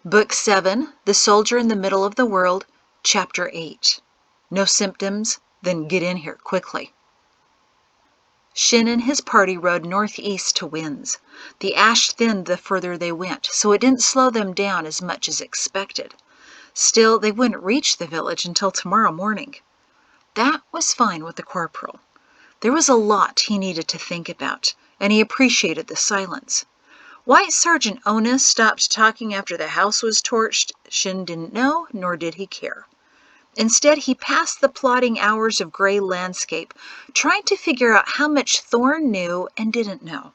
Book 7, The Soldier in the Middle of the World, Chapter 8. No symptoms? Then get in here quickly. Shin and his party rode northeast to winds. The ash thinned the further they went, so it didn't slow them down as much as expected. Still, they wouldn't reach the village until tomorrow morning. That was fine with the corporal. There was a lot he needed to think about, and he appreciated the silence. Why Sergeant Onus stopped talking after the house was torched, Shin didn't know, nor did he care. Instead, he passed the plodding hours of gray landscape, trying to figure out how much Thorn knew and didn't know,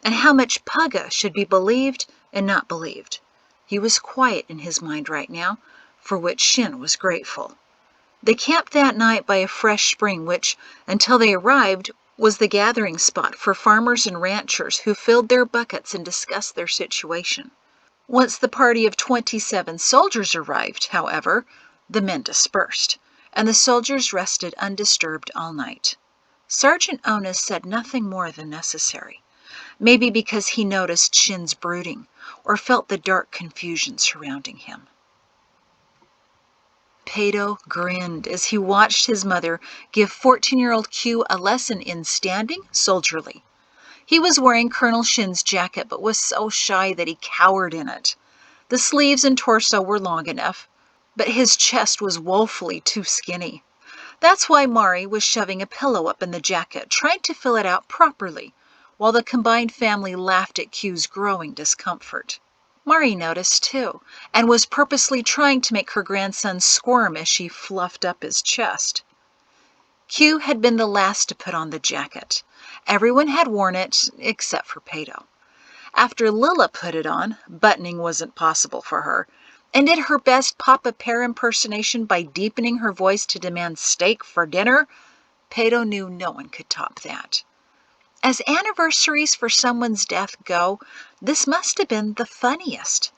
and how much Pugga should be believed and not believed. He was quiet in his mind right now, for which Shin was grateful. They camped that night by a fresh spring which, until they arrived, was the gathering spot for farmers and ranchers who filled their buckets and discussed their situation. Once the party of 27 soldiers arrived, however, the men dispersed, and the soldiers rested undisturbed all night. Sergeant Onus said nothing more than necessary, maybe because he noticed Shin's brooding or felt the dark confusion surrounding him. Pato grinned as he watched his mother give 14-year-old Q a lesson in standing soldierly. He was wearing Colonel Shin's jacket, but was so shy that he cowered in it. The sleeves and torso were long enough, but his chest was woefully too skinny. That's why Mari was shoving a pillow up in the jacket, trying to fill it out properly, while the combined family laughed at Q's growing discomfort. Mari noticed, too, and was purposely trying to make her grandson squirm as she fluffed up his chest. Q had been the last to put on the jacket. Everyone had worn it, except for Pato. After Lilla put it on, buttoning wasn't possible for her, and did her best Papa Pear impersonation by deepening her voice to demand steak for dinner, Pato knew no one could top that. As anniversaries for someone's death go, this must have been the funniest.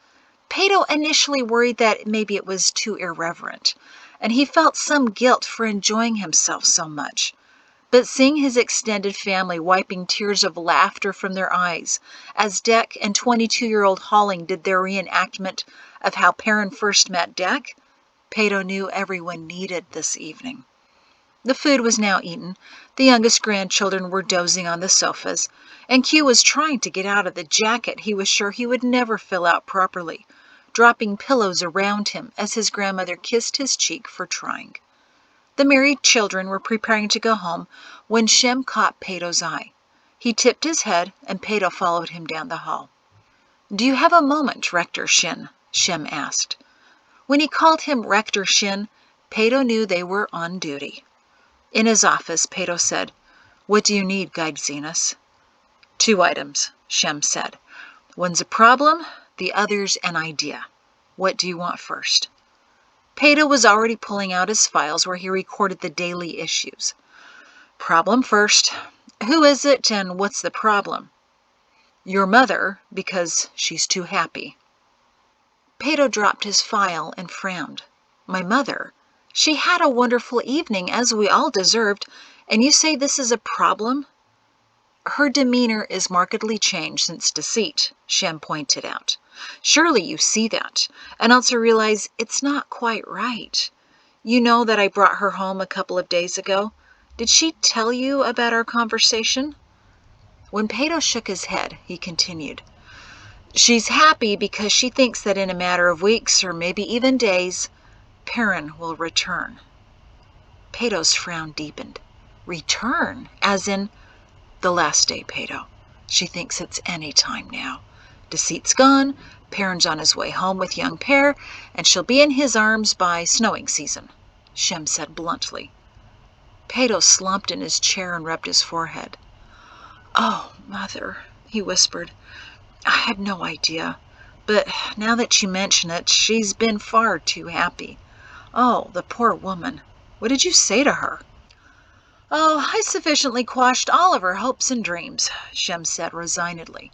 Pato initially worried that maybe it was too irreverent, and he felt some guilt for enjoying himself so much. But seeing his extended family wiping tears of laughter from their eyes as Deck and 22-year-old Holling did their reenactment of how Perrin first met Deck, Pato knew everyone needed this evening. The food was now eaten, the youngest grandchildren were dozing on the sofas, and Q was trying to get out of the jacket he was sure he would never fill out properly, dropping pillows around him as his grandmother kissed his cheek for trying. The married children were preparing to go home when Shem caught Pato's eye. He tipped his head, and Pato followed him down the hall. "Do you have a moment, Rector Shin?" Shem asked. When he called him Rector Shin, Pato knew they were on duty. In his office, Pato said, "What do you need, Guide Zenas?" "2 items, Shem said. "One's a problem, the other's an idea. What do you want first?" Pato was already pulling out his files where he recorded the daily issues. "Problem first. Who is it and what's the problem?" "Your mother, because she's too happy." Pato dropped his file and frowned. "My mother? She had a wonderful evening, as we all deserved, and you say this is a problem?" "Her demeanor is markedly changed since deceit," Shem pointed out. "Surely you see that, and also realize it's not quite right. You know that I brought her home a couple of days ago. Did she tell you about our conversation?" When Pato shook his head, he continued, "She's happy because she thinks that in a matter of weeks, or maybe even days, Perrin will return." Pato's frown deepened. "Return? As in—" "The last day, Pato. She thinks it's any time now. Deceit's gone, Perrin's on his way home with young Pear, and she'll be in his arms by snowing season," Shem said bluntly. Pato slumped in his chair and rubbed his forehead. "Oh, Mother," he whispered. "I had no idea. But now that you mention it, she's been far too happy. Oh, the poor woman. What did you say to her?" "Oh, I sufficiently quashed all of her hopes and dreams," Shem said resignedly.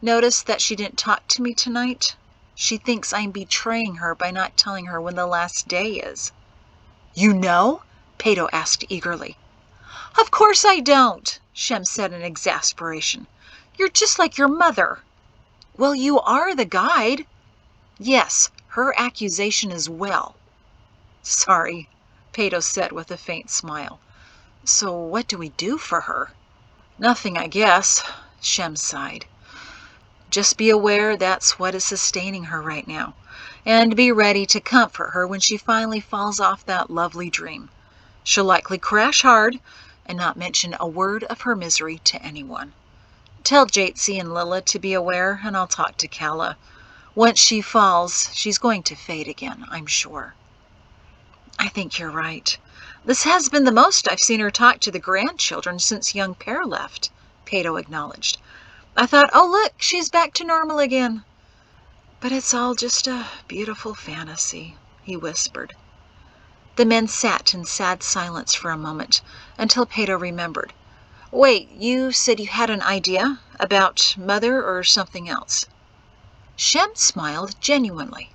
"Notice that she didn't talk to me tonight? She thinks I'm betraying her by not telling her when the last day is." "You know?" Pato asked eagerly. "Of course I don't," Shem said in exasperation. "You're just like your mother." "Well, you are the guide." Yes, her accusation as well. Sorry, Pato said with a faint smile. So what do we do for her? Nothing, I guess, Shem sighed. Just be aware that's what is sustaining her right now, and be ready to comfort her when she finally falls off that lovely dream. She'll likely crash hard and not mention a word of her misery to anyone. Tell Jatesy and Lila to be aware, and I'll talk to Kala. Once she falls, she's going to fade again, I'm sure. I think you're right. This has been the most I've seen her talk to the grandchildren since young Pear left, Pato acknowledged. I thought, oh look, she's back to normal again. But it's all just a beautiful fantasy, he whispered. The men sat in sad silence for a moment, until Pato remembered. Wait, you said you had an idea about Mother or something else? Shem smiled genuinely.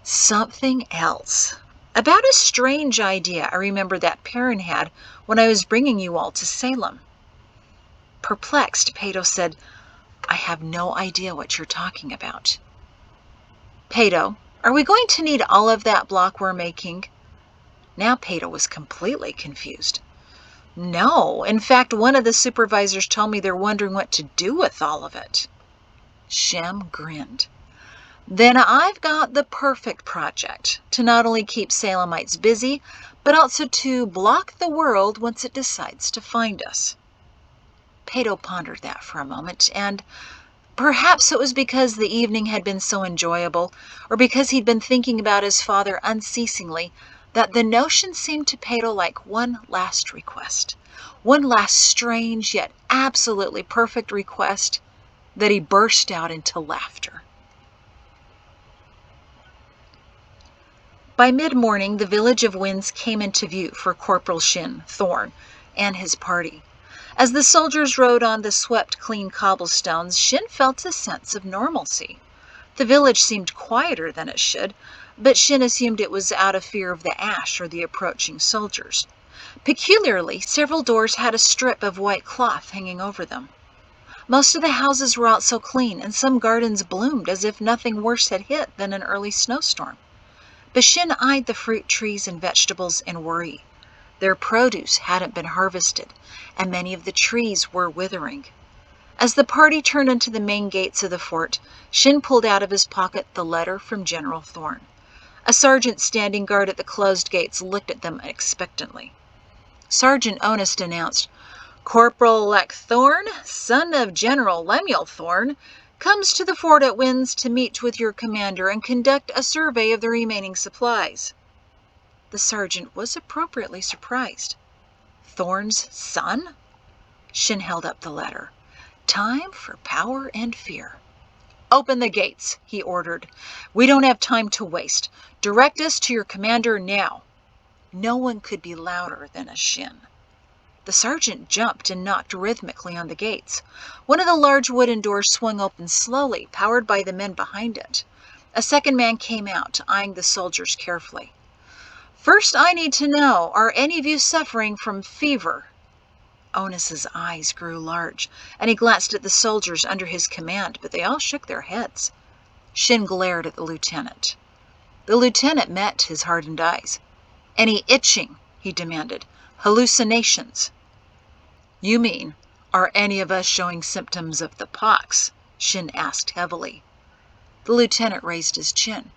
Something else. About a strange idea I remember that Perrin had when I was bringing you all to Salem. Perplexed, Pato said, I have no idea what you're talking about. Pato, are we going to need all of that block we're making? Now Pato was completely confused. No, in fact, one of the supervisors told me they're wondering what to do with all of it. Shem grinned. Then I've got the perfect project to not only keep Salemites busy, but also to block the world once it decides to find us. Pato pondered that for a moment, and perhaps it was because the evening had been so enjoyable, or because he'd been thinking about his father unceasingly, that the notion seemed to Pato like one last request, one last strange yet absolutely perfect request, that he burst out into laughter. By mid-morning, the village of Winds came into view for Corporal Shin Thorne and his party. As the soldiers rode on the swept-clean cobblestones, Shin felt a sense of normalcy. The village seemed quieter than it should, but Shin assumed it was out of fear of the ash or the approaching soldiers. Peculiarly, several doors had a strip of white cloth hanging over them. Most of the houses were out so clean, and some gardens bloomed as if nothing worse had hit than an early snowstorm. But Shin eyed the fruit trees and vegetables in worry. Their produce hadn't been harvested, and many of the trees were withering. As the party turned into the main gates of the fort, Shin pulled out of his pocket the letter from General Thorne. A sergeant standing guard at the closed gates looked at them expectantly. Sergeant Onest announced, Corporal-elect Thorne, son of General Lemuel Thorne, comes to the fort at Winds to meet with your commander and conduct a survey of the remaining supplies. The sergeant was appropriately surprised. Thorne's son? Shin held up the letter. Time for power and fear. Open the gates, he ordered. We don't have time to waste. Direct us to your commander now. No one could be louder than a Shin. The sergeant jumped and knocked rhythmically on the gates. One of the large wooden doors swung open slowly, powered by the men behind it. A second man came out, eyeing the soldiers carefully. First, I need to know, are any of you suffering from fever? Onus's eyes grew large, and he glanced at the soldiers under his command, but they all shook their heads. Shin glared at the lieutenant. The lieutenant met his hardened eyes. Any itching? He demanded. Hallucinations. You mean, are any of us showing symptoms of the pox? Shin asked heavily. The lieutenant raised his chin.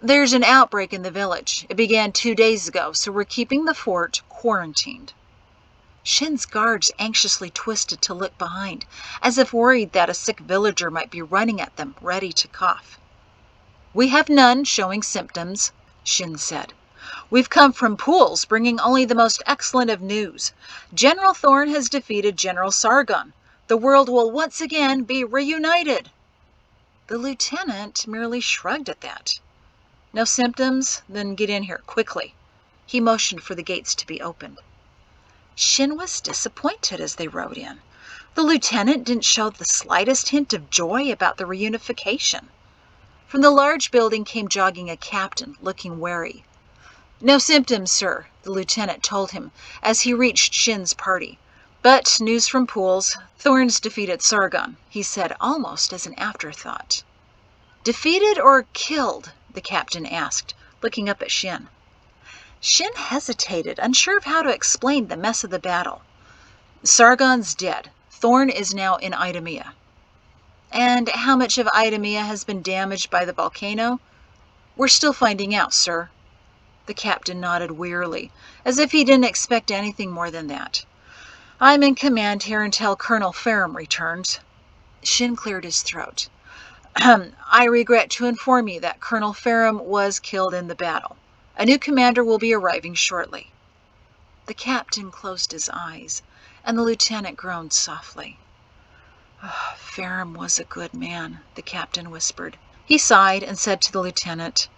There's an outbreak in the village. It began 2 days ago, so we're keeping the fort quarantined. Shin's guards anxiously twisted to look behind, as if worried that a sick villager might be running at them, ready to cough. We have none showing symptoms, Shin said. We've come from Pools, bringing only the most excellent of news. General Thorne has defeated General Sargon. The world will once again be reunited. The lieutenant merely shrugged at that. No symptoms? Then get in here, quickly. He motioned for the gates to be opened. Shin was disappointed as they rode in. The lieutenant didn't show the slightest hint of joy about the reunification. From the large building came jogging a captain, looking wary. No symptoms, sir, the lieutenant told him as he reached Shin's party. But news from Pools. Thorne's defeated Sargon, he said almost as an afterthought. Defeated or killed? The captain asked, looking up at Shin. Shin hesitated, unsure of how to explain the mess of the battle. Sargon's dead. Thorn is now in Idumea. And how much of Idumea has been damaged by the volcano? We're still finding out, sir. The captain nodded wearily, as if he didn't expect anything more than that. I'm in command here until Colonel Ferrum returns. Shin cleared his throat. I regret to inform you that Colonel Ferrum was killed in the battle. A new commander will be arriving shortly. The captain closed his eyes, and the lieutenant groaned softly. Oh, Ferrum was a good man, the captain whispered. He sighed and said to the lieutenant,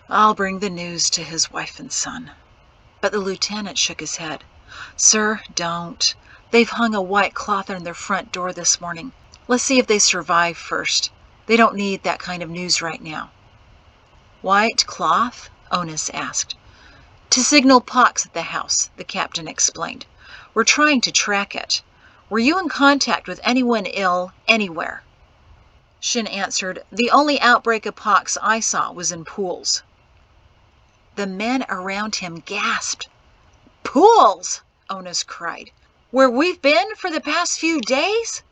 I'll bring the news to his wife and son. But the lieutenant shook his head. Sir, don't. They've hung a white cloth on their front door this morning. Let's see if they survive first. They don't need that kind of news right now. White cloth? Onus asked. To signal Pox at the house, the captain explained. We're trying to track it. Were you in contact with anyone ill anywhere? Shin answered, The only outbreak of Pox I saw was in pools. The men around him gasped. Pools! Onus cried. Where we've been for the past few days?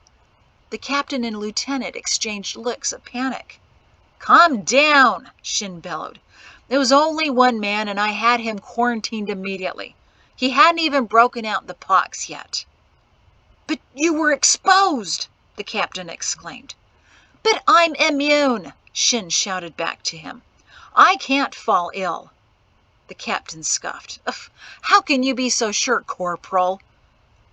The captain and lieutenant exchanged looks of panic. Calm down, Shin bellowed. It was only one man, and I had him quarantined immediately. He hadn't even broken out the pox yet. But you were exposed, the captain exclaimed. But I'm immune, Shin shouted back to him. I can't fall ill. The captain scoffed. How can you be so sure, Corporal?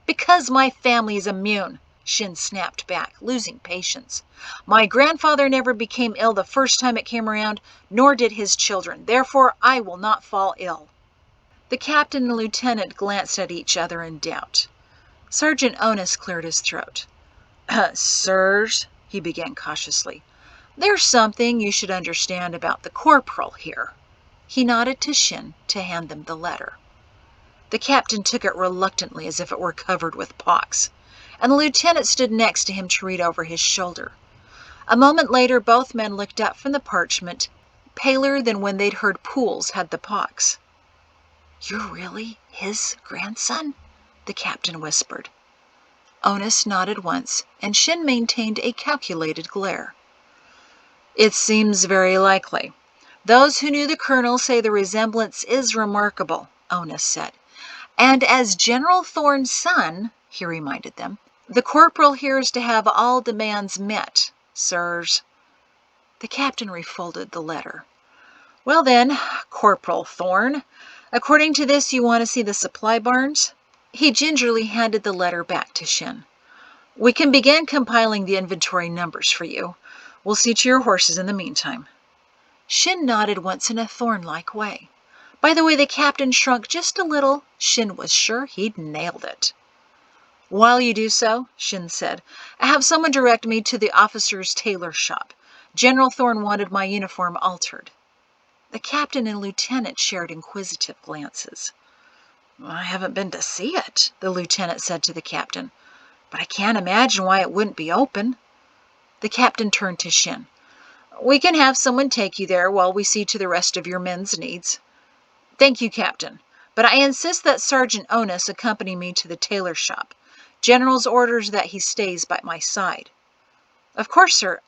Because my family is immune, Shin snapped back, losing patience. My grandfather never became ill the first time it came around, nor did his children. Therefore, I will not fall ill. The captain and lieutenant glanced at each other in doubt. Sergeant Onus cleared his throat. Sirs, he began cautiously, there's something you should understand about the corporal here. He nodded to Shin to hand them the letter. The captain took it reluctantly as if it were covered with pox, and the lieutenant stood next to him to read over his shoulder. A moment later, both men looked up from the parchment, paler than when they'd heard Pools had the pox. You're really his grandson? The captain whispered. Onus nodded once, and Shin maintained a calculated glare. It seems very likely. Those who knew the colonel say the resemblance is remarkable, Onus said. And as General Thorn's son, he reminded them, the corporal here is to have all demands met, sirs. The captain refolded the letter. Well then, Corporal Thorn, according to this you want to see the supply barns? He gingerly handed the letter back to Shin. We can begin compiling the inventory numbers for you. We'll see to your horses in the meantime. Shin nodded once in a Thorn-like way. By the way the captain shrunk just a little, Shin was sure he'd nailed it. While you do so, Shin said, have someone direct me to the officer's tailor shop. General Thorn wanted my uniform altered. The captain and lieutenant shared inquisitive glances. I haven't been to see it, the lieutenant said to the captain, but I can't imagine why it wouldn't be open. The captain turned to Shin. We can have someone take you there while we see to the rest of your men's needs. Thank you, Captain, but I insist that Sergeant Onus accompany me to the tailor shop. General's orders that he stays by my side. Of course, sir.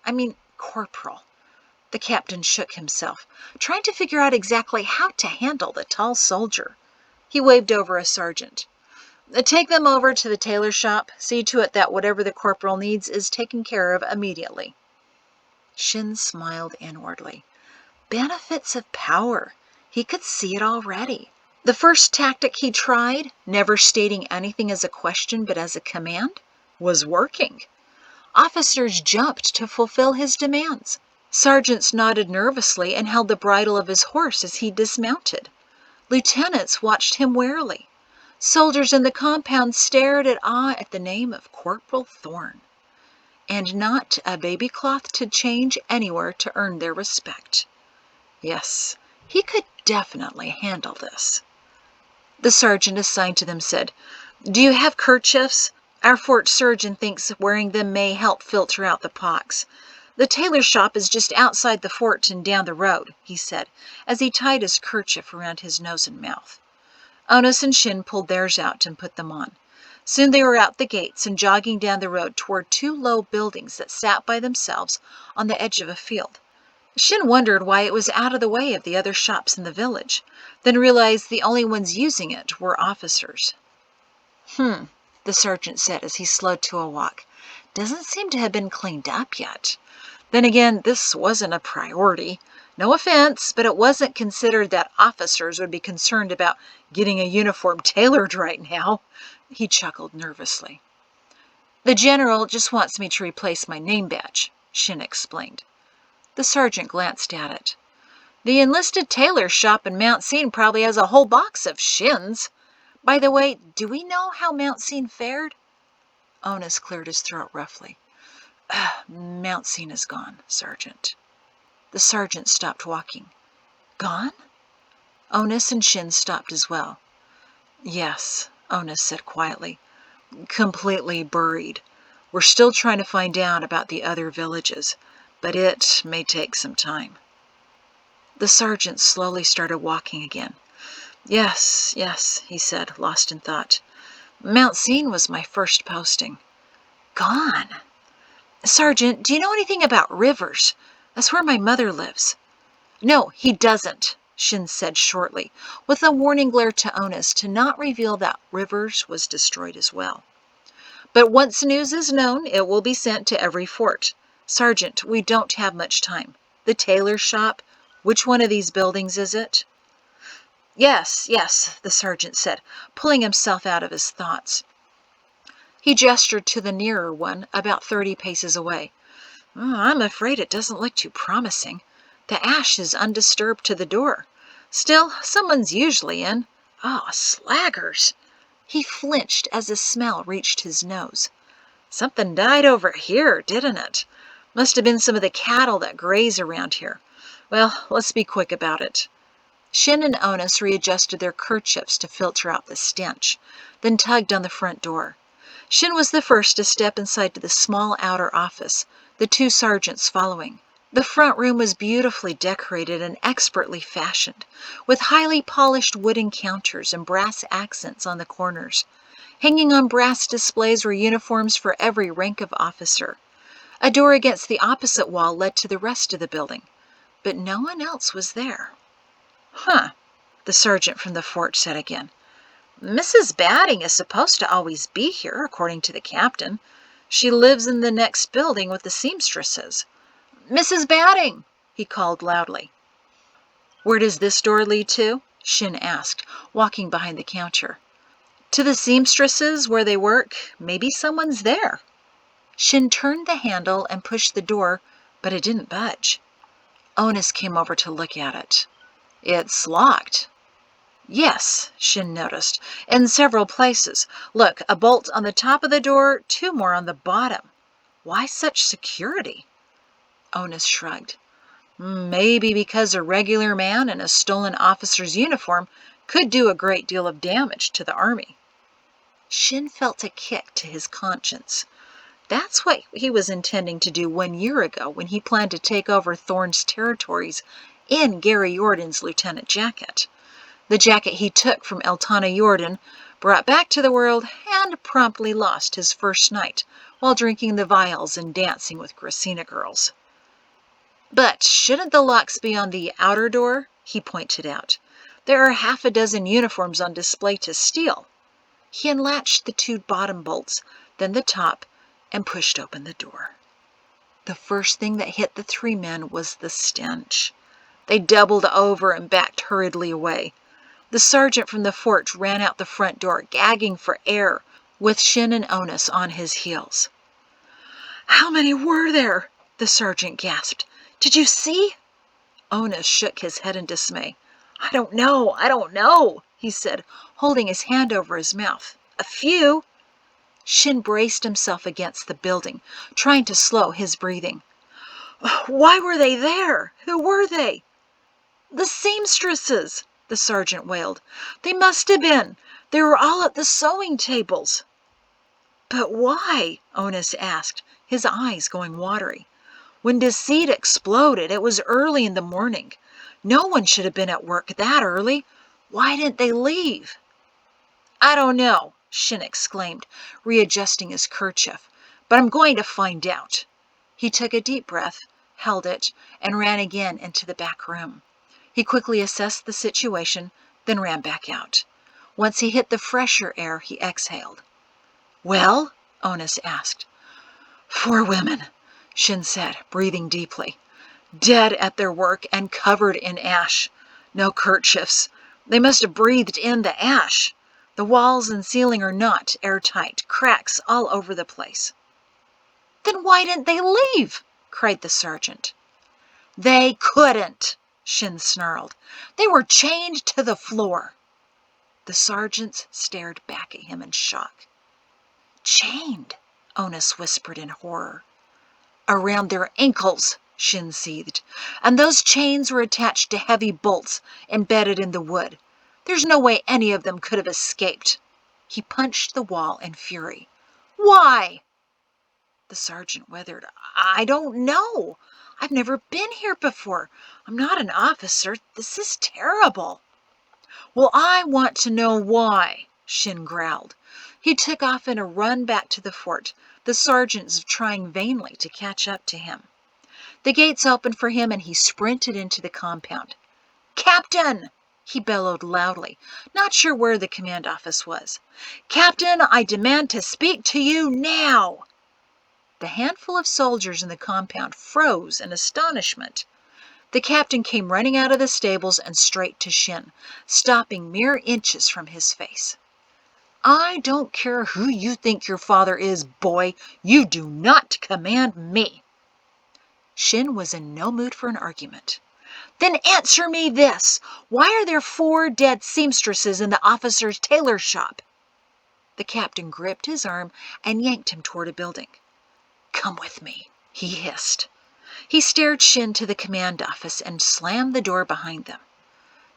Corporal. The captain shook himself, trying to figure out exactly how to handle the tall soldier. He waved over a sergeant. Take them over to the tailor shop. See to it that whatever the corporal needs is taken care of immediately. Shin smiled inwardly. Benefits of power. He could see it already. The first tactic he tried, never stating anything as a question but as a command, was working. Officers jumped to fulfill his demands. Sergeants nodded nervously and held the bridle of his horse as he dismounted. Lieutenants watched him warily. Soldiers in the compound stared at awe at the name of Corporal Thorn. And not a baby cloth to change anywhere to earn their respect. Yes, he could definitely handle this. The sergeant assigned to them said, Do you have kerchiefs? Our fort surgeon thinks wearing them may help filter out the pox. "The tailor shop is just outside the fort and down the road," he said, as he tied his kerchief around his nose and mouth. Onus and Shin pulled theirs out and put them on. Soon they were out the gates and jogging down the road toward two low buildings that sat by themselves on the edge of a field. Shin wondered why it was out of the way of the other shops in the village, then realized the only ones using it were officers. The sergeant said as he slowed to a walk. "Doesn't seem to have been cleaned up yet. Then again, this wasn't a priority. No offense, but it wasn't considered that officers would be concerned about getting a uniform tailored right now." He chuckled nervously. "The general just wants me to replace my name badge," Shin explained. The sergeant glanced at it. "The enlisted tailor shop in Mount Scene probably has a whole box of Shins. By the way, do we know how Mount Scene fared?" Onus cleared his throat roughly. "Mount Scene is gone, Sergeant." The sergeant stopped walking. "Gone?" Onus and Shin stopped as well. "Yes," Onus said quietly. "Completely buried. We're still trying to find out about the other villages, but it may take some time." The sergeant slowly started walking again. Yes, he said, lost in thought. "Mount Scene was my first posting." "Gone? Sergeant, do you know anything about rivers? That's where my mother lives." "No, he doesn't," Shin said shortly, with a warning glare to Onus to not reveal that Rivers was destroyed as well. "But once news is known, it will be sent to every fort. Sergeant, we don't have much time. The tailor shop, which one of these buildings is it?" Yes, the sergeant said, pulling himself out of his thoughts. He gestured to the nearer one, about 30 paces away. "I'm afraid it doesn't look too promising. The ash is undisturbed to the door. Still, someone's usually in. Oh, slaggers!" He flinched as the smell reached his nose. "Something died over here, didn't it? Must have been some of the cattle that graze around here. Well, let's be quick about it." Shin and Onus readjusted their kerchiefs to filter out the stench, then tugged on the front door. Shin was the first to step inside to the small outer office, the two sergeants following. The front room was beautifully decorated and expertly fashioned, with highly polished wooden counters and brass accents on the corners. Hanging on brass displays were uniforms for every rank of officer. A door against the opposite wall led to the rest of the building, but no one else was there. The sergeant from the fort said again. "Mrs. Batting is supposed to always be here, according to the captain. She lives in the next building with the seamstresses." "Mrs. Batting!" he called loudly. "Where does this door lead to?" Shin asked, walking behind the counter. "To the seamstresses where they work. Maybe someone's there." Shin turned the handle and pushed the door, but it didn't budge. Onus came over to look at it. "It's locked." "Yes," Shin noticed, "in several places. Look, a bolt on the top of the door, 2 more on the bottom. Why such security?" Onus shrugged. "Maybe because a regular man in a stolen officer's uniform could do a great deal of damage to the army." Shin felt a kick to his conscience. That's what he was intending to do 1 year ago when he planned to take over Thorne's territories in Gary Jordan's lieutenant jacket. The jacket he took from Eltana Jordan, brought back to the world, and promptly lost his first night while drinking the vials and dancing with Gracina girls. "But shouldn't the locks be on the outer door?" he pointed out. "There are half a dozen uniforms on display to steal." He unlatched the 2 bottom bolts, then the top, and pushed open the door. The first thing that hit the 3 men was the stench. They doubled over and backed hurriedly away. The sergeant from the fort ran out the front door, gagging for air, with Shin and Onus on his heels. "How many were there?" the sergeant gasped. "Did you see?" Onus shook his head in dismay. I don't know, he said, holding his hand over his mouth. "A few." Shin braced himself against the building, trying to slow his breathing. "Why were they there? Who were they?" "The seamstresses," the sergeant wailed. "They must have been. They were all at the sewing tables." "But why?" Onus asked, his eyes going watery. When Deceit exploded, it was early in the morning. No one should have been at work that early. Why didn't they leave? I don't know, Shin exclaimed, readjusting his kerchief, but I'm going to find out. He took a deep breath, held it, and ran again into the back room. He quickly assessed the situation, then ran back out. Once he hit the fresher air, he exhaled. Well? Onus asked. 4 women, Shin said, breathing deeply. Dead at their work and covered in ash. No kerchiefs. They must have breathed in the ash. The walls and ceiling are not airtight, cracks all over the place. Then why didn't they leave? Cried the sergeant. They couldn't, Shin snarled. They were chained to the floor. The sergeants stared back at him in shock. Chained, Onus whispered in horror. Around their ankles, Shin seethed, and those chains were attached to heavy bolts embedded in the wood. There's no way any of them could have escaped. He punched the wall in fury. Why? The sergeant withered. I don't know. I've never been here before. I'm not an officer. This is terrible. Well, I want to know why, Shin growled. He took off in a run back to the fort, the sergeants trying vainly to catch up to him. The gates opened for him and he sprinted into the compound. Captain! He bellowed loudly, not sure where the command office was. Captain, I demand to speak to you now! The handful of soldiers in the compound froze in astonishment. The captain came running out of the stables and straight to Shin, stopping mere inches from his face. I don't care who you think your father is, boy. You do not command me. Shin was in no mood for an argument. Then answer me this. Why are there 4 dead seamstresses in the officer's tailor shop? The captain gripped his arm and yanked him toward a building. Come with me, he hissed. He steered Shin to the command office and slammed the door behind them.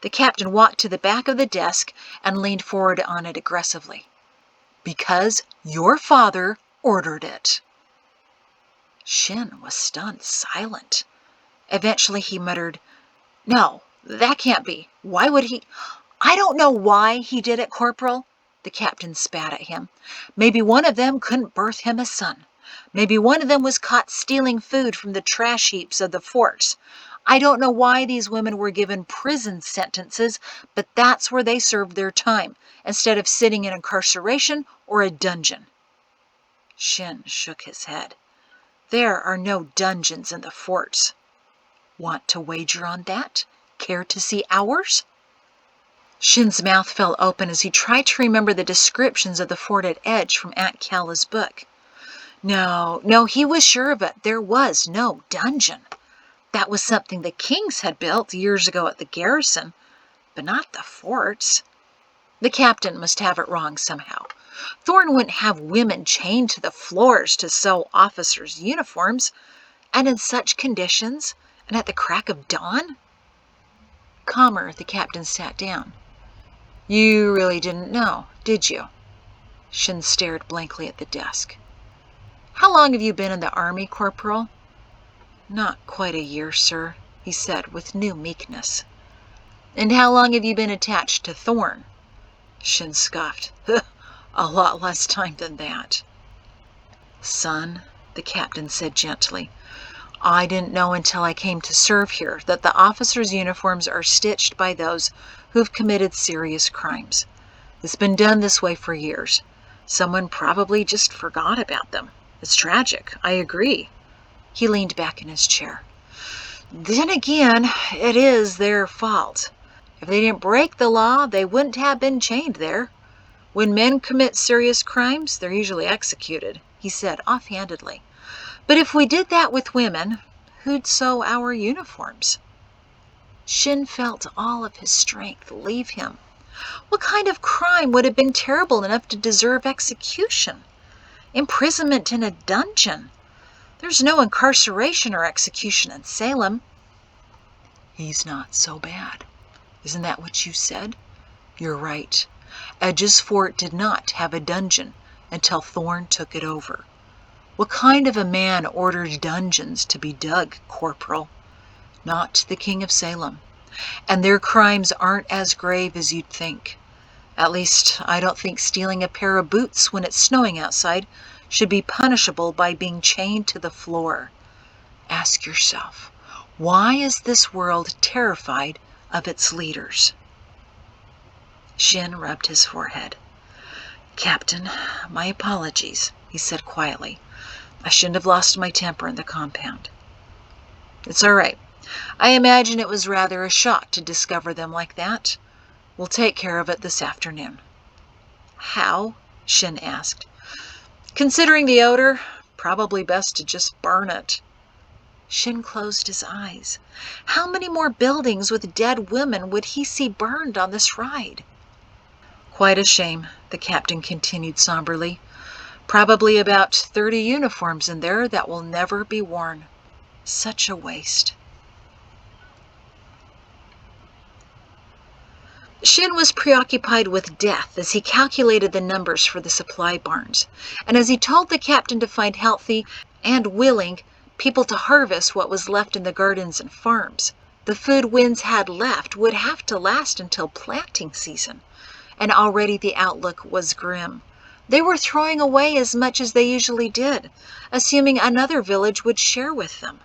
The captain walked to the back of the desk and leaned forward on it aggressively. Because your father ordered it. Shin was stunned silent. Eventually he muttered, No, that can't be. Why would he? I don't know why he did it, Corporal. The captain spat at him. Maybe one of them couldn't birth him a son. Maybe one of them was caught stealing food from the trash heaps of the forts. I don't know why these women were given prison sentences, but that's where they served their time, instead of sitting in incarceration or a dungeon. Shin shook his head. There are no dungeons in the forts. Want to wager on that? Care to see ours? Shin's mouth fell open as he tried to remember the descriptions of the fort at Edge from Aunt Calla's book. No, he was sure of it. There was no dungeon. That was something the Kings had built years ago at the garrison, but not the forts. The captain must have it wrong somehow. Thorne wouldn't have women chained to the floors to sew officers' uniforms, and in such conditions, and at the crack of dawn. Calmer, the captain sat down. You really didn't know, did you? Shin stared blankly at the desk. How long have you been in the army, Corporal? Not quite a year, sir, he said with new meekness. And how long have you been attached to Thorne? Shin scoffed. A lot less time than that. Son, the captain said gently, I didn't know until I came to serve here that the officers' uniforms are stitched by those who've committed serious crimes. It's been done this way for years. Someone probably just forgot about them. It's tragic, I agree. He leaned back in his chair. Then again, it is their fault. If they didn't break the law, they wouldn't have been chained there. When men commit serious crimes, they're usually executed, he said offhandedly. But if we did that with women, who'd sew our uniforms? Shin felt all of his strength leave him. What kind of crime would have been terrible enough to deserve execution? Imprisonment in a dungeon. There's no incarceration or execution in Salem. He's not so bad. Isn't that what you said? You're right. Edge's fort did not have a dungeon until Thorne took it over. What kind of a man ordered dungeons to be dug, Corporal? Not the King of Salem. And their crimes aren't as grave as you'd think. At least, I don't think stealing a pair of boots when it's snowing outside should be punishable by being chained to the floor. Ask yourself, why is this world terrified of its leaders? Shin rubbed his forehead. Captain, my apologies, he said quietly. I shouldn't have lost my temper in the compound. It's all right. I imagine it was rather a shock to discover them like that. We'll take care of it this afternoon. How? Shin asked. Considering the odor, probably best to just burn it. Shin closed his eyes. How many more buildings with dead women would he see burned on this ride? Quite a shame, the captain continued somberly. Probably about 30 uniforms in there that will never be worn. Such a waste. Shin was preoccupied with death as he calculated the numbers for the supply barns, and as he told the captain to find healthy and willing people to harvest what was left in the gardens and farms. The food winds had left would have to last until planting season, and already the outlook was grim. They were throwing away as much as they usually did, assuming another village would share with them.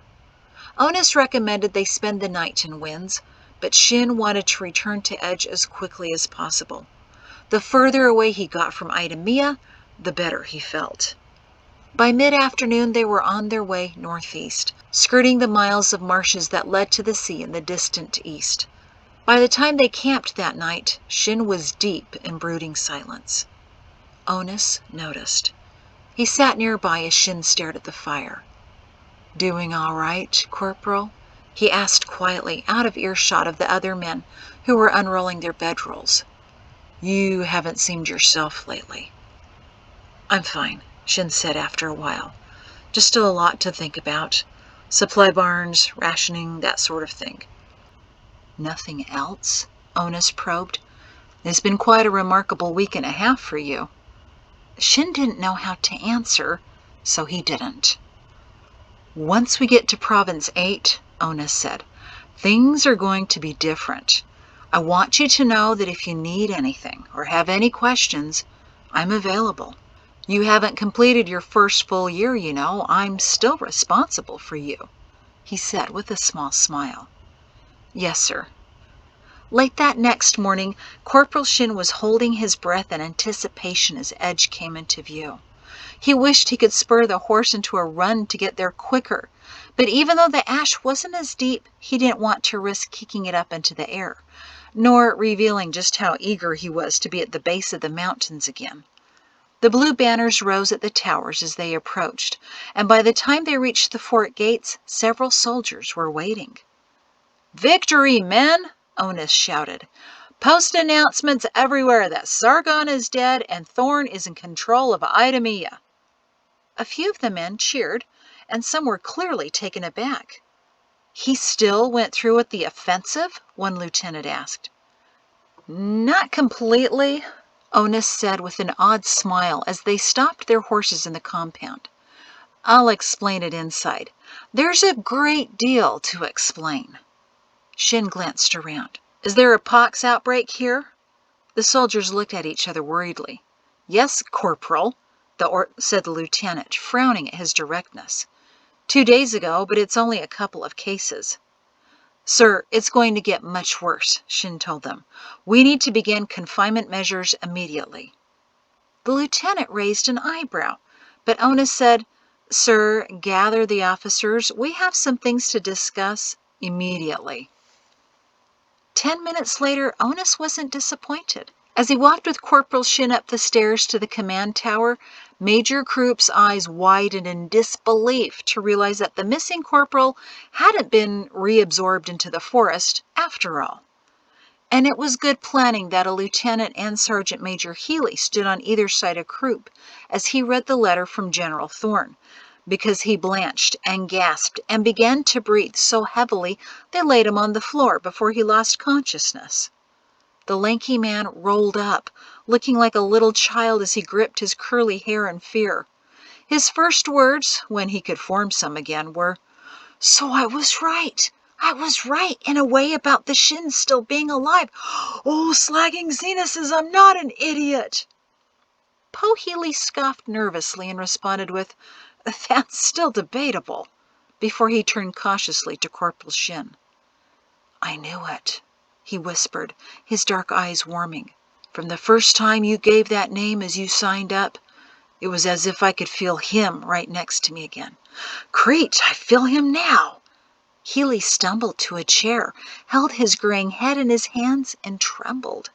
Onus recommended they spend the night in Winds, but Shin wanted to return to Edge as quickly as possible. The further away he got from Idemia, the better he felt. By mid-afternoon, they were on their way northeast, skirting the miles of marshes that led to the sea in the distant east. By the time they camped that night, Shin was deep in brooding silence. Onus noticed. He sat nearby as Shin stared at the fire. Doing all right, Corporal? He asked quietly, out of earshot of the other men who were unrolling their bedrolls. You haven't seemed yourself lately. I'm fine, Shin said after a while. Just still a lot to think about. Supply barns, rationing, that sort of thing. Nothing else? Onus probed. It's been quite a remarkable week and a half for you. Shin didn't know how to answer, so he didn't. Once we get to Province 8, Onus said, things are going to be different. I want you to know that if you need anything or have any questions, I'm available. You haven't completed your first full year, you know. I'm still responsible for you, he said with a small smile. Yes, sir. Late that next morning, Corporal Shin was holding his breath in anticipation as Edge came into view. He wished he could spur the horse into a run to get there quicker, but even though the ash wasn't as deep, he didn't want to risk kicking it up into the air, nor revealing just how eager he was to be at the base of the mountains again. The blue banners rose at the towers as they approached, and by the time they reached the fort gates, several soldiers were waiting. Victory, men! Onus shouted. Post announcements everywhere that Sargon is dead and Thorn is in control of Idemia. A few of the men cheered, and some were clearly taken aback. He still went through with the offensive? One lieutenant asked. Not completely, Onus said with an odd smile as they stopped their horses in the compound. I'll explain it inside. There's a great deal to explain. Shin glanced around. Is there a pox outbreak here? The soldiers looked at each other worriedly. Yes, Corporal, said the lieutenant, frowning at his directness. 2 days ago, but it's only a couple of cases. Sir, it's going to get much worse, Shin told them. We need to begin confinement measures immediately. The lieutenant raised an eyebrow, but Onus said, Sir, gather the officers. We have some things to discuss immediately. 10 minutes later, Onus wasn't disappointed. As he walked with Corporal Shin up the stairs to the command tower, Major Kroop's eyes widened in disbelief to realize that the missing corporal hadn't been reabsorbed into the forest after all. And it was good planning that a lieutenant and Sergeant Major Healy stood on either side of Kroop as he read the letter from General Thorn, because he blanched and gasped and began to breathe so heavily they laid him on the floor before he lost consciousness. The lanky man rolled up, looking like a little child as he gripped his curly hair in fear. His first words, when he could form some again, were, "So I was right. I was right in a way about the Shins still being alive. Oh, slagging Xena says I'm not an idiot." Poe Healy scoffed nervously and responded with, "That's still debatable," before he turned cautiously to Corporal Shin. "I knew it," he whispered, his dark eyes warming. "From the first time you gave that name as you signed up, it was as if I could feel him right next to me again. Great, I feel him now." Healy stumbled to a chair, held his graying head in his hands, and trembled.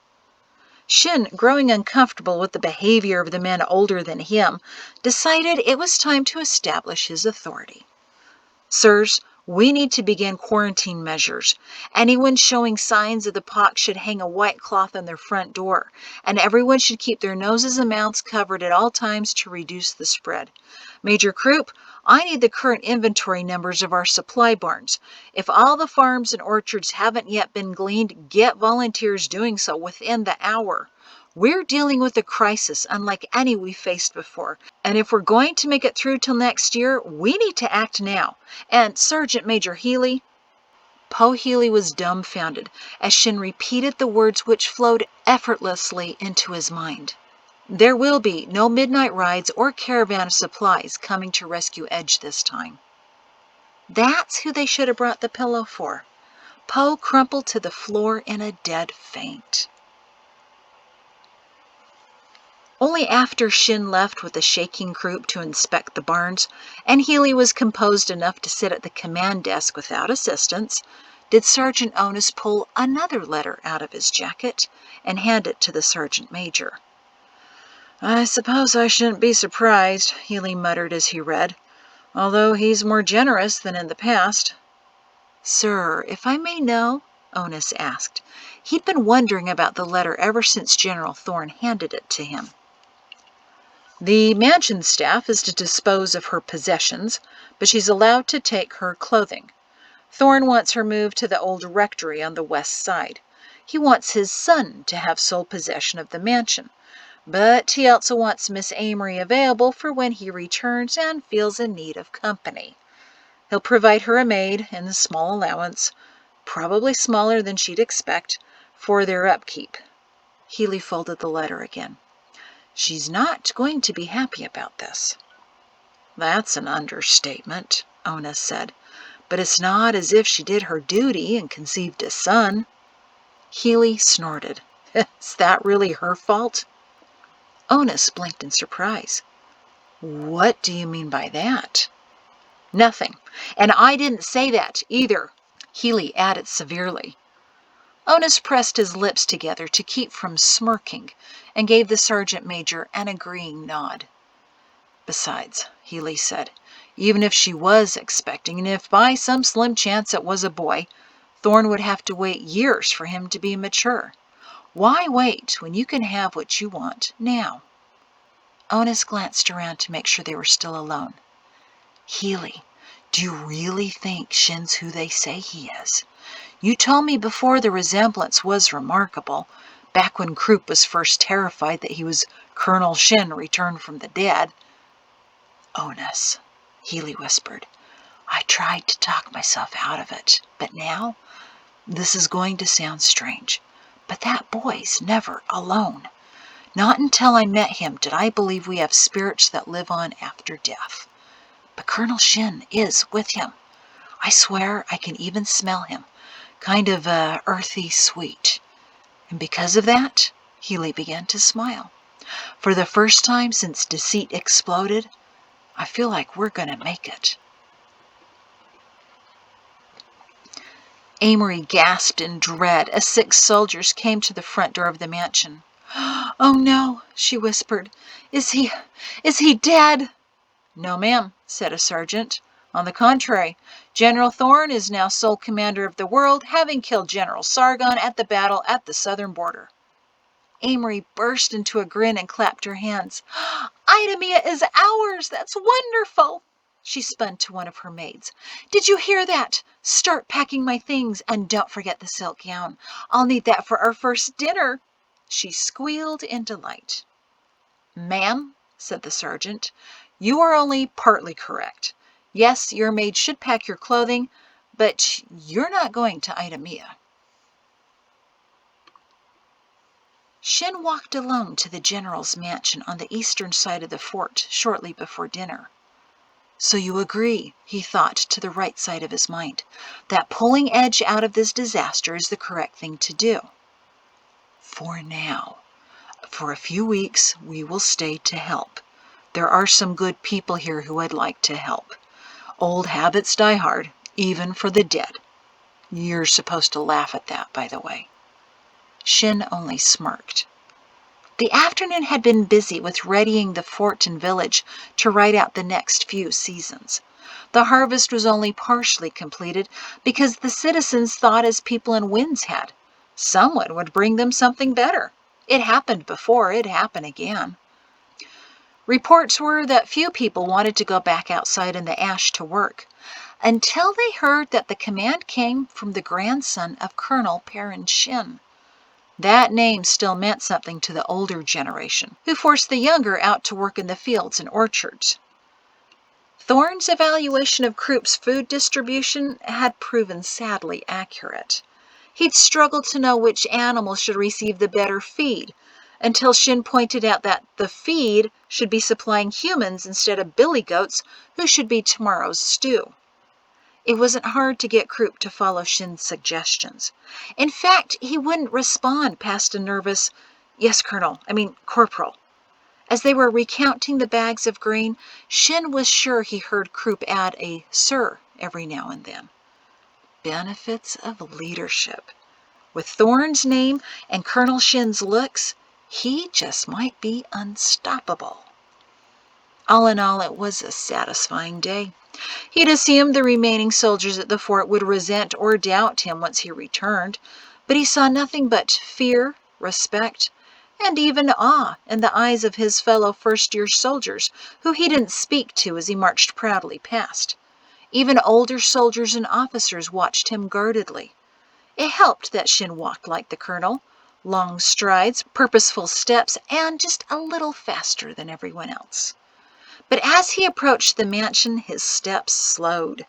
Shin, growing uncomfortable with the behavior of the men older than him, decided it was time to establish his authority. "Sirs, we need to begin quarantine measures. Anyone showing signs of the pox should hang a white cloth on their front door, and everyone should keep their noses and mouths covered at all times to reduce the spread. Major Croup, I need the current inventory numbers of our supply barns. If all the farms and orchards haven't yet been gleaned, get volunteers doing so within the hour. We're dealing with a crisis unlike any we've faced before, and if we're going to make it through till next year, we need to act now. And Sergeant Major Healy—" Poe Healy was dumbfounded as Shin repeated the words which flowed effortlessly into his mind. "There will be no midnight rides or caravan of supplies coming to rescue Edge this time." That's who they should have brought the pillow for. Poe crumpled to the floor in a dead faint. Only after Shin left with the shaking group to inspect the barns, and Healy was composed enough to sit at the command desk without assistance, did Sergeant Onus pull another letter out of his jacket and hand it to the sergeant major. "I suppose I shouldn't be surprised," Healy muttered as he read, "although he's more generous than in the past." "Sir, if I may know?" Onus asked. He'd been wondering about the letter ever since General Thorne handed it to him. "The mansion staff is to dispose of her possessions, but she's allowed to take her clothing. Thorne wants her moved to the old rectory on the west side. He wants his son to have sole possession of the mansion, but he also wants Miss Amory available for when he returns and feels in need of company. He'll provide her a maid and a small allowance, probably smaller than she'd expect, for their upkeep." Healy folded the letter again. "She's not going to be happy about this." "That's an understatement," Onus said. "But it's not as if she did her duty and conceived a son." Healy snorted. "Is that really her fault?" Onus blinked in surprise. "What do you mean by that?" "Nothing. And I didn't say that either," Healy added severely. Onus pressed his lips together to keep from smirking and gave the sergeant major an agreeing nod. "Besides," Healy said, "even if she was expecting, and if by some slim chance it was a boy, Thorne would have to wait years for him to be mature. Why wait when you can have what you want now?" Onus glanced around to make sure they were still alone. "Healy, do you really think Shin's who they say he is? You told me before the resemblance was remarkable, back when Croup was first terrified that he was Colonel Shin returned from the dead." "Onus," Healy whispered, "I tried to talk myself out of it, but now, this is going to sound strange, but that boy's never alone. Not until I met him did I believe we have spirits that live on after death. But Colonel Shin is with him. I swear I can even smell him, kind of earthy sweet. And because of that," Healy began to smile, "for the first time since deceit exploded, I feel like we're going to make it." Amory gasped in dread as 6 soldiers came to the front door of the mansion. "Oh no," she whispered. Is he dead?" "No, ma'am," said a sergeant. "On the contrary, General Thorne is now sole commander of the world, having killed General Sargon at the battle at the southern border." Amory burst into a grin and clapped her hands. "Idamia is ours! That's wonderful!" She spun to one of her maids. "Did you hear that? Start packing my things, and don't forget the silk gown. I'll need that for our first dinner." She squealed in delight. "Ma'am," said the sergeant, You are only partly correct. Yes, your maid should pack your clothing, but you're not going to Idemia." Shin walked alone to the general's mansion on the eastern side of the fort shortly before dinner. So you agree, he thought to the right side of his mind, that pulling Edge out of this disaster is the correct thing to do. For now. For a few weeks, we will stay to help. There are some good people here who would like to help. Old habits die hard, even for the dead. You're supposed to laugh at that, by the way. Shin only smirked. The afternoon had been busy with readying the fort and village to ride out the next few seasons. The harvest was only partially completed because the citizens thought as people in Winds had. Someone would bring them something better. It happened before, it'd happen again. Reports were that few people wanted to go back outside in the ash to work, until they heard that the command came from the grandson of Colonel Perrin Shin. That name still meant something to the older generation, who forced the younger out to work in the fields and orchards. Thorne's evaluation of Kroop's food distribution had proven sadly accurate. He'd struggled to know which animal should receive the better feed, until Shin pointed out that the feed should be supplying humans instead of billy goats, who should be tomorrow's stew. It wasn't hard to get Kroop to follow Shin's suggestions. In fact, he wouldn't respond past a nervous, "Yes, Corporal." As they were recounting the bags of grain, Shin was sure he heard Kroop add a "sir" every now and then. Benefits of leadership. With Thorne's name and Colonel Shin's looks, he just might be unstoppable. All in all, it was a satisfying day. He'd assumed the remaining soldiers at the fort would resent or doubt him once he returned, but he saw nothing but fear, respect, and even awe in the eyes of his fellow first-year soldiers, who he didn't speak to as he marched proudly past. Even older soldiers and officers watched him guardedly. It helped that Shin walked like the colonel, long strides, purposeful steps, and just a little faster than everyone else. But as he approached the mansion, his steps slowed.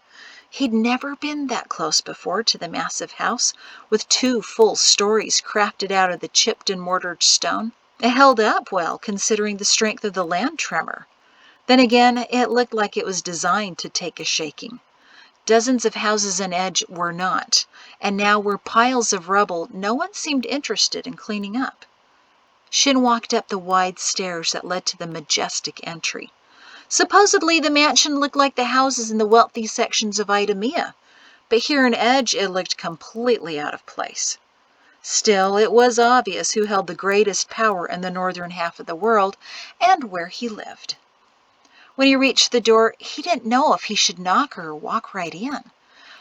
He'd never been that close before to the massive house, with 2 full stories crafted out of the chipped and mortared stone. It held up well, considering the strength of the land tremor. Then again, it looked like it was designed to take a shaking. Dozens of houses in Edge were not, and now were piles of rubble no one seemed interested in cleaning up. Shin walked up the wide stairs that led to the majestic entry. Supposedly, the mansion looked like the houses in the wealthy sections of Idemia, but here in Edge it looked completely out of place. Still, it was obvious who held the greatest power in the northern half of the world and where he lived. When he reached the door, he didn't know if he should knock or walk right in.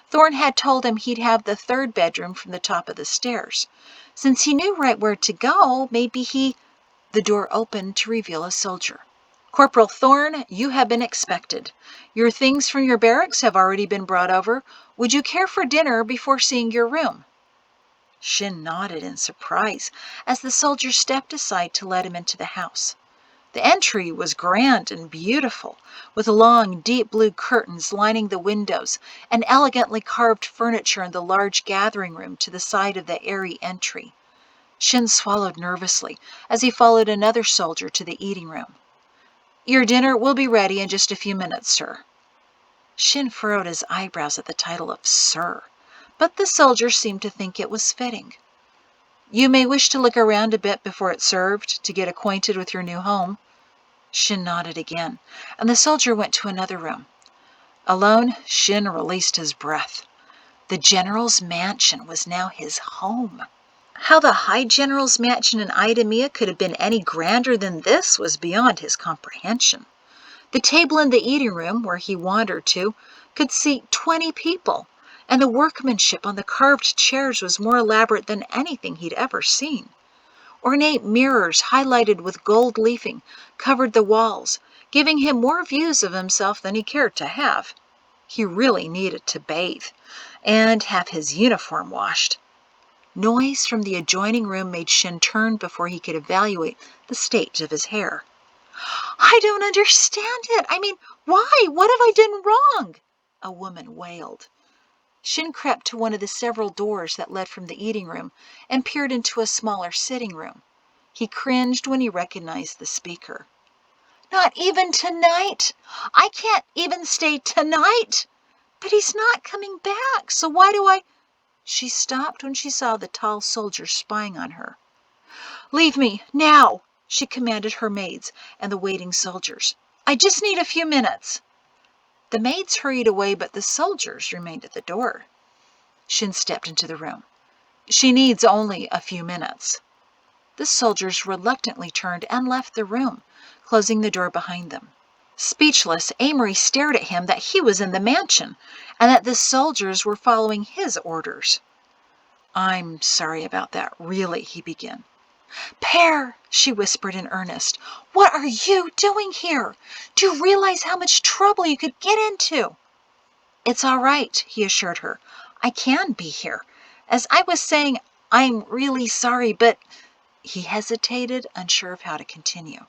Thorne had told him he'd have the 3rd bedroom from the top of the stairs. Since he knew right where to go, The door opened to reveal a soldier. "Corporal Thorne, you have been expected. Your things from your barracks have already been brought over. Would you care for dinner before seeing your room?" Shin nodded in surprise as the soldier stepped aside to let him into the house. The entry was grand and beautiful, with long, deep blue curtains lining the windows and elegantly carved furniture in the large gathering room to the side of the airy entry. Shin swallowed nervously as he followed another soldier to the eating room. "Your dinner will be ready in just a few minutes, sir." Shin furrowed his eyebrows at the title of "sir," but the soldier seemed to think it was fitting. "You may wish to look around a bit before it's served, to get acquainted with your new home." Shin nodded again, and the soldier went to another room. Alone, Shin released his breath. The general's mansion was now his home. How the High General's mansion in Idemia could have been any grander than this was beyond his comprehension. The table in the eating room, where he wandered to, could seat 20 people, and the workmanship on the carved chairs was more elaborate than anything he'd ever seen. Ornate mirrors highlighted with gold leafing covered the walls, giving him more views of himself than he cared to have. He really needed to bathe, and have his uniform washed. Noise from the adjoining room made Shin turn before he could evaluate the state of his hair. I don't understand it. I mean, why? What have I done wrong? A woman wailed. Shin crept to one of the several doors that led from the eating room and peered into a smaller sitting room. He cringed when he recognized the speaker. Not even tonight? I can't even stay tonight? But he's not coming back, so why do I... She stopped when she saw the tall soldier spying on her. Leave me, now, she commanded her maids and the waiting soldiers. I just need a few minutes. The maids hurried away, but the soldiers remained at the door. Shin stepped into the room. She needs only a few minutes. The soldiers reluctantly turned and left the room, closing the door behind them. Speechless, Amory stared at him that he was in the mansion and that the soldiers were following his orders. I'm sorry about that, really, he began. Pear, she whispered in earnest, what are you doing here? Do you realize how much trouble you could get into? It's all right, he assured her. I can be here. As I was saying, I'm really sorry, but... He hesitated, unsure of how to continue.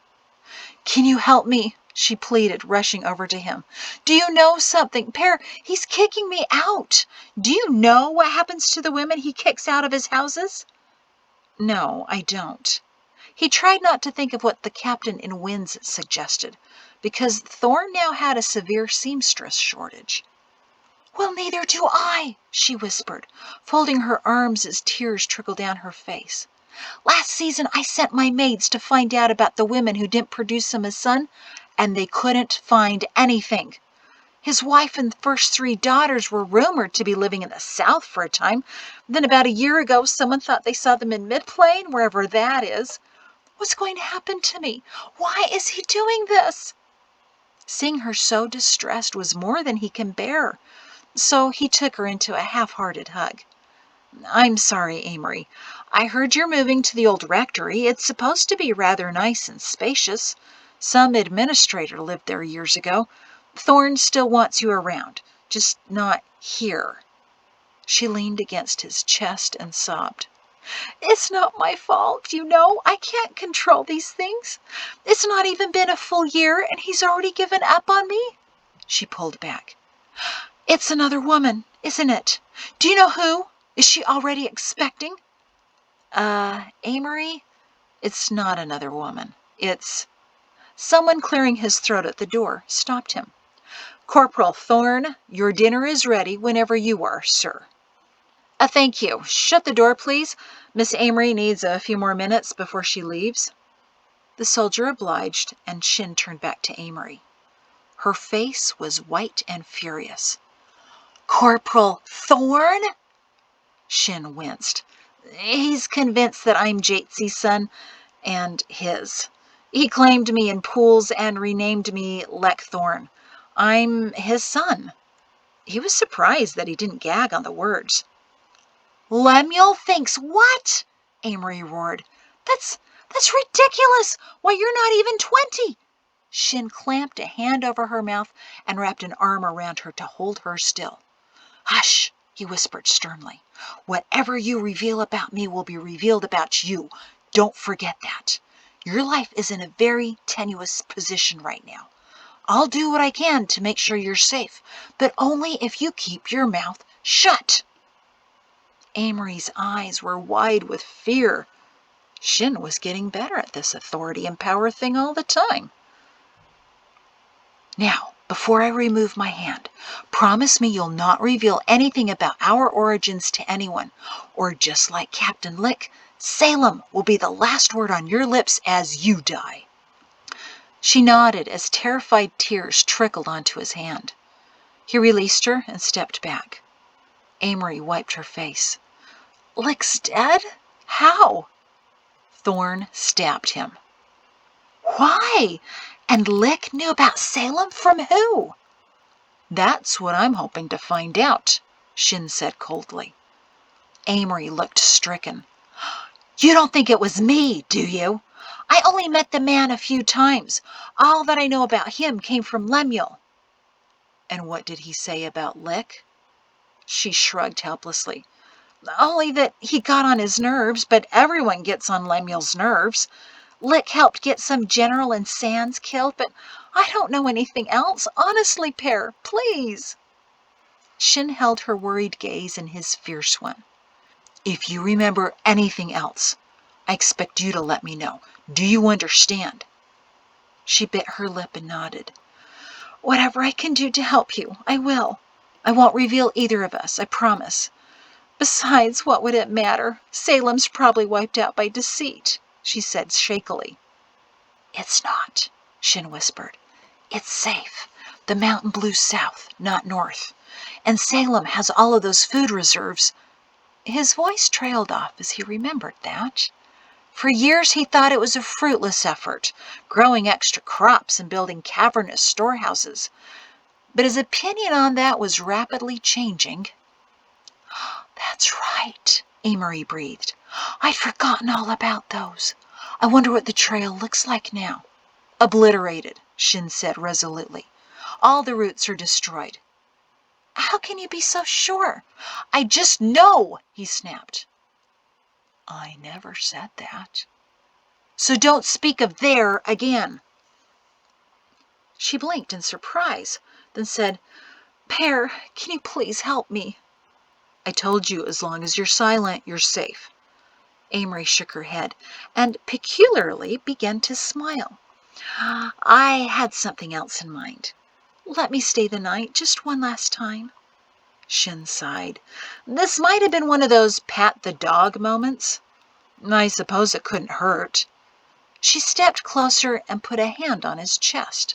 Can you help me? She pleaded, rushing over to him. Do you know something? Pear, he's kicking me out. Do you know what happens to the women he kicks out of his houses? No, I don't. He tried not to think of what the captain in Winds suggested, because Thorne now had a severe seamstress shortage. Well, neither do I, she whispered, folding her arms as tears trickled down her face. Last season, I sent my maids to find out about the women who didn't produce him a son, and they couldn't find anything. His wife and first 3 daughters were rumored to be living in the South for a time. Then about a year ago, someone thought they saw them in Mid-Plain, wherever that is. What's going to happen to me? Why is he doing this? Seeing her so distressed was more than he can bear, so he took her into a half-hearted hug. I'm sorry, Amory. I heard you're moving to the old rectory. It's supposed to be rather nice and spacious. Some administrator lived there years ago. Thorne still wants you around, just not here. She leaned against his chest and sobbed. It's not my fault, you know. I can't control these things. It's not even been a full year, and he's already given up on me. She pulled back. It's another woman, isn't it? Do you know who? Is she already expecting? Amory, it's not another woman. It's... Someone clearing his throat at the door stopped him. Corporal Thorne, your dinner is ready whenever you are, sir. Thank you. Shut the door, please. Miss Amory needs a few more minutes before she leaves. The soldier obliged, and Shin turned back to Amory. Her face was white and furious. Corporal Thorne? Shin winced. He's convinced that I'm Jatesy's son and his. He claimed me in pools and renamed me Lek Thorne. I'm his son. He was surprised that he didn't gag on the words. Lemuel thinks what? Amory roared. That's ridiculous. Why, you're not even 20. Shin clamped a hand over her mouth and wrapped an arm around her to hold her still. Hush, he whispered sternly. Whatever you reveal about me will be revealed about you. Don't forget that. Your life is in a very tenuous position right now. I'll do what I can to make sure you're safe, but only if you keep your mouth shut. Amory's eyes were wide with fear. Shin was getting better at this authority and power thing all the time. Now, before I remove my hand, promise me you'll not reveal anything about our origins to anyone, or just like Captain Lick, Salem will be the last word on your lips as you die. She nodded as terrified tears trickled onto his hand. He released her and stepped back. Amory wiped her face. Lick's dead? How? Thorne stabbed him. Why? And Lick knew about Salem from who? That's what I'm hoping to find out, Shin said coldly. Amory looked stricken. You don't think it was me, do you? I only met the man a few times. All that I know about him came from Lemuel. And what did he say about Lick? She shrugged helplessly. Only that he got on his nerves, but everyone gets on Lemuel's nerves. Lick helped get some general and Sands killed, but I don't know anything else. Honestly, Pear, please. Shin held her worried gaze in his fierce one. If you remember anything else, I expect you to let me know. Do you understand? She bit her lip and nodded. Whatever I can do to help you, I will. I won't reveal either of us, I promise. Besides, what would it matter? Salem's probably wiped out by deceit, she said shakily. It's not, Shin whispered. It's safe. The mountain blue's south, not north. And Salem has all of those food reserves. His voice trailed off as he remembered that. For years he thought it was a fruitless effort, growing extra crops and building cavernous storehouses. But his opinion on that was rapidly changing. That's right, Amory breathed. I'd forgotten all about those. I wonder what the trail looks like now. Obliterated, Shin said resolutely. All the routes are destroyed. How can you be so sure? I just know, he snapped. I never said that. So don't speak of there again. She blinked in surprise, then said, Pear, can you please help me? I told you as long as you're silent, you're safe. Amory shook her head and peculiarly began to smile. I had something else in mind. Let me stay the night just one last time. Shin sighed. This might have been one of those pat the dog moments. I suppose it couldn't hurt. She stepped closer and put a hand on his chest.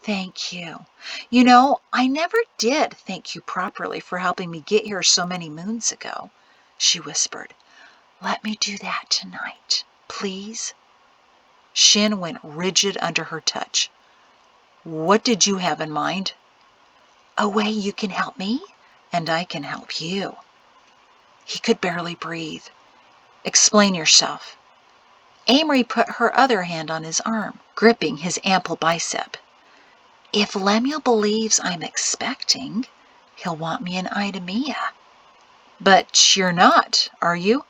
Thank you. You know, I never did thank you properly for helping me get here so many moons ago, she whispered. Let me do that tonight, please. Shin went rigid under her touch. What did you have in mind? A way you can help me, and I can help you. He could barely breathe. Explain yourself. Amory put her other hand on his arm, gripping his ample bicep. If Lemuel believes I'm expecting, he'll want me in Idemia. But you're not, are you?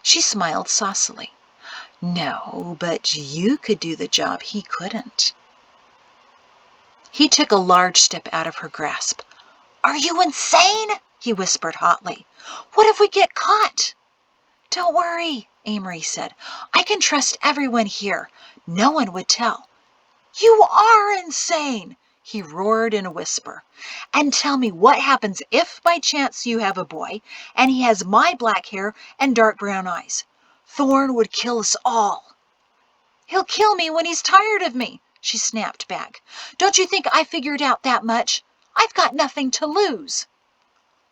She smiled saucily. No, but you could do the job he couldn't. He took a large step out of her grasp. Are you insane? He whispered hotly. What if we get caught? Don't worry, Amory said. I can trust everyone here. No one would tell. You are insane, he roared in a whisper. And tell me what happens if by chance you have a boy and he has my black hair and dark brown eyes. Thorn would kill us all. He'll kill me when he's tired of me, she snapped back. Don't you think I figured out that much? I've got nothing to lose.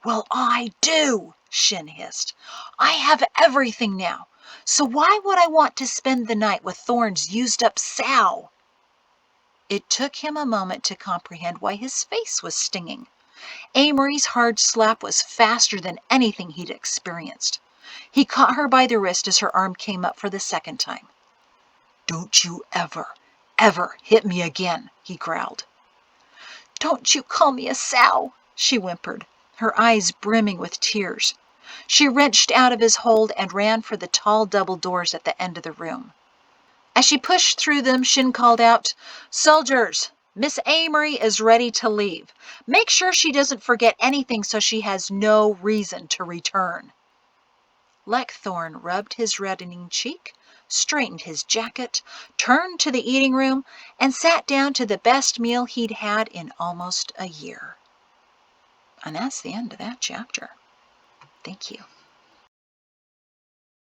Well, I do, Shin hissed. I have everything now. So why would I want to spend the night with Thorn's used-up sow? It took him a moment to comprehend why his face was stinging. Amory's hard slap was faster than anything he'd experienced. He caught her by the wrist as her arm came up for the second time. Don't you ever, ever hit me again, he growled. Don't you call me a sow, she whimpered, her eyes brimming with tears. She wrenched out of his hold and ran for the tall double doors at the end of the room. As she pushed through them, Shin called out, Soldiers, Miss Amory is ready to leave. Make sure she doesn't forget anything so she has no reason to return. Leckthorn rubbed his reddening cheek, straightened his jacket, turned to the eating room, and sat down to the best meal he'd had in almost a year. And that's the end of that chapter. Thank you.